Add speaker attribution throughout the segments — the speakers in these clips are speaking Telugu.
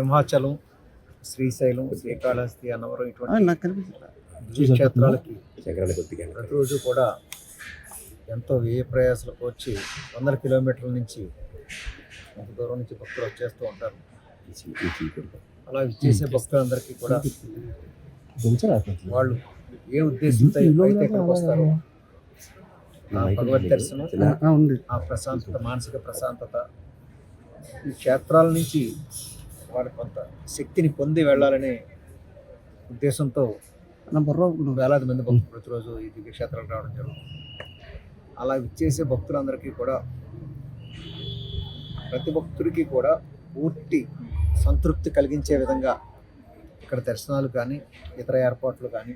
Speaker 1: సింహాచలం, శ్రీశైలం, శ్రీకాళహస్తి, అన్నవరం ఇటువంటి క్షేత్రాలకి ప్రతిరోజు కూడా ఎంతో వ్యయ ప్రయాసాలకు వచ్చి వందల కిలోమీటర్ల నుంచి అంత దూరం నుంచి భక్తులు వచ్చేస్తూ ఉంటారు. అలా విచ్చేసే భక్తులందరికీ కూడా వాళ్ళు ఏ ఉద్దేశంతో అయితే ఇక్కడికి వస్తారో ఆ భగవద్ దర్శనం, ఆ ప్రశాంతత, మానసిక ప్రశాంతత, ఈ క్షేత్రాల నుంచి వారి కొంత శక్తిని పొంది వెళ్ళాలనే ఉద్దేశంతో వేలాది మంది భక్తులు ప్రతిరోజు ఈ దివ్యక్షేత్రాలకు రావడం జరుగుతుంది. అలా విచ్చేసే భక్తులందరికీ కూడా ప్రతి భక్తుడికి కూడా పూర్తి సంతృప్తి కలిగించే విధంగా ఇక్కడ దర్శనాలు కానీ ఇతర ఏర్పాట్లు కానీ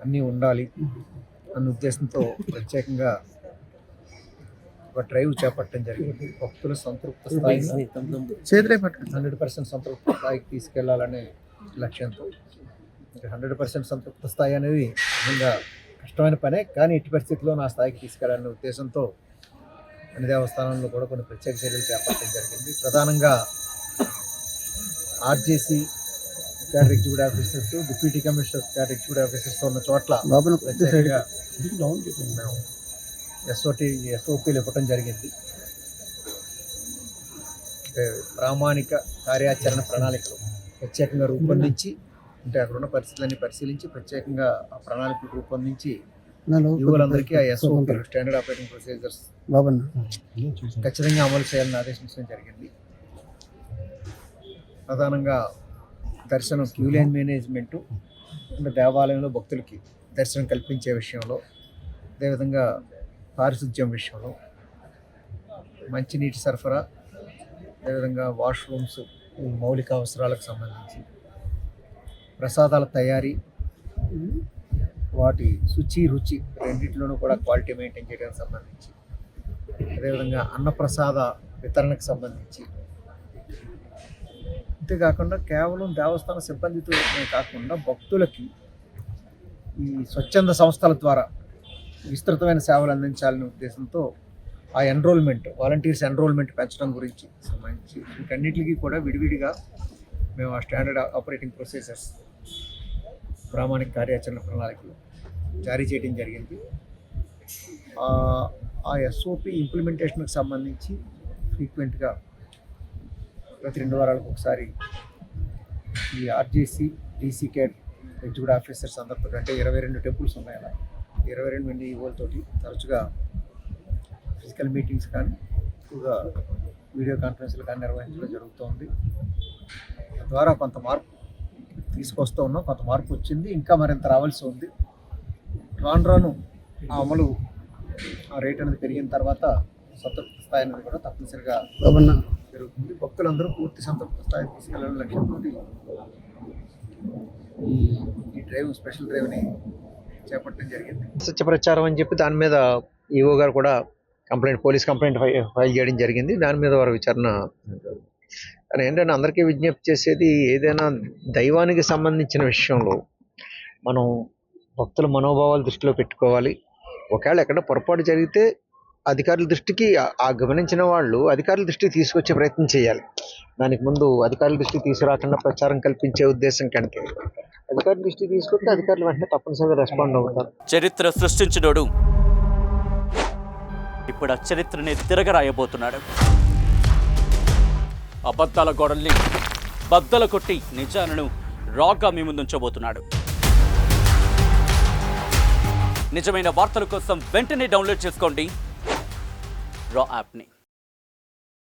Speaker 1: అన్నీ ఉండాలి అన్న ఉద్దేశంతో ప్రత్యేకంగా ఒక డ్రైవ్ చేపట్టడం జరిగింది. భక్తుల సంతృప్త స్థాయిని 100% సంతృప్త స్థాయికి తీసుకెళ్లాలనే లక్ష్యంతో. 100% సంతృప్త స్థాయి అనేది నిజంగా కష్టమైన పనే, కానీ ఇటు పరిస్థితిలో నా స్థాయికి తీసుకెళ్లాలనే ఉద్దేశంతో అన్ని దేవస్థానంలో కూడా కొన్ని ప్రత్యేక చర్యలు చేపట్టడం జరిగింది. ప్రధానంగా RJC cadre executive officers, deputy commissioner cadre executive officers ఉన్న చోట్ల ప్రత్యేకంగా మేము ఎస్ఓపీలు ఇవ్వటం జరిగింది. ప్రామాణిక కార్యాచరణ ప్రణాళికలు ప్రత్యేకంగా రూపొందించి, అంటే అక్కడ ఉన్న పరిస్థితులన్నీ పరిశీలించి ప్రత్యేకంగా ఆ ప్రణాళికలు రూపొందించి యువకులందరికీ ఆ ఎస్ఓపీలు, స్టాండర్డ్ ఆపరేటింగ్ ప్రొసీజర్స్ ఖచ్చితంగా అమలు చేయాలని ఆదేశించడం జరిగింది. ప్రధానంగా దర్శనం క్యూ లైన్ మేనేజ్మెంటు, అంటే దేవాలయంలో భక్తులకి దర్శనం కల్పించే విషయంలో, అదేవిధంగా పారిశుద్ధ్యం విషయంలో, మంచినీటి సరఫరా, అదేవిధంగా వాష్రూమ్స్, మౌలిక అవసరాలకు సంబంధించి, ప్రసాదాల తయారీ, వాటి శుచి రుచి రెండింటిలోనూ కూడా క్వాలిటీ మెయింటైన్ చేయడానికి సంబంధించి, అదేవిధంగా అన్నప్రసాద వితరణకు సంబంధించి, అంతేకాకుండా కేవలం దేవస్థాన సిబ్బందితోనే కాకుండా భక్తులకి ఈ స్వచ్ఛంద సంస్థల ద్వారా విస్తృతమైన సేవలు అందించాలనే ఉద్దేశంతో ఆ ఎన్రోల్మెంట్, వాలంటీర్స్ ఎన్రోల్మెంట్ పెంచడం గురించి సంబంధించి వీటన్నిటికీ కూడా విడివిడిగా మేము ఆ స్టాండర్డ్ ఆపరేటింగ్ ప్రొసీజర్స్, ప్రామాణిక కార్యాచరణ ప్రణాళికలు జారీ చేయడం జరిగింది. ఆ ఎస్ఓపి ఇంప్లిమెంటేషన్కి సంబంధించి ఫ్రీక్వెంట్గా ప్రతి 2 వారాలకు ఒకసారి ఈ RJC, DC CAD executive officers అందరితో, అంటే 22 టెంపుల్స్ ఉన్నాయి, అలా 22 మంది ఈవోలతోటి తరచుగా ఫిజికల్ మీటింగ్స్ కానీ ఎక్కువగా వీడియో కాన్ఫరెన్స్లు కానీ నిర్వహించడం జరుగుతుంది. తద్వారా కొంత మార్పు తీసుకొస్తూ ఉన్నాం, కొంత మార్పు వచ్చింది, ఇంకా మరింత రావాల్సి ఉంది. రాను ఆ అమలు, ఆ రేట్ అనేది పెరిగిన తర్వాత సంతృప్తి స్థాయి అనేది కూడా తప్పనిసరిగా జరుగుతుంది. భక్తులందరూ పూర్తి సంతృప్తి స్థాయి తీసుకెళ్లాలని లక్ష్యంతో ఈ డ్రైవ్, స్పెషల్ డ్రైవ్ని చేపట్టడం జరిగింది. సత్య ప్రచారం అని చెప్పి దాని మీద ఈఓ గారు కూడా పోలీస్ కంప్లైంట్ ఫైల్ చేయడం జరిగింది. దాని మీద వారు విచారణ. కానీ ఏంటంటే అందరికీ విజ్ఞప్తి చేసేది, ఏదైనా దైవానికి సంబంధించిన విషయంలో మనం భక్తుల మనోభావాలు దృష్టిలో పెట్టుకోవాలి. ఒకవేళ ఎక్కడ పొరపాటు జరిగితే అధికారుల దృష్టికి, ఆ గమనించిన వాళ్ళు అధికారుల దృష్టికి తీసుకొచ్చే ప్రయత్నం చేయాలి. దానికి ముందు అధికారుల దృష్టికి తీసుకురాకుండా ప్రచారం కల్పించే ఉద్దేశం కంటే అధికారుల దృష్టికి తీసుకొస్తే అధికారులు వెంటనే తప్పనిసరిగా రెస్పాండ్ అవుతారు.
Speaker 2: చరిత్ర సృష్టించినోడు ఇప్పుడు ఆ చరిత్రని తిరగరాయబోతున్నాడు. అబద్ధాల గోడల్ని బద్దలు కొట్టి నిజాలను రాగా మీ ముందుంచబోతున్నాడు. నిజమైన వార్తల కోసం వెంటనే డౌన్లోడ్ చేసుకోండి రా యాప్ని.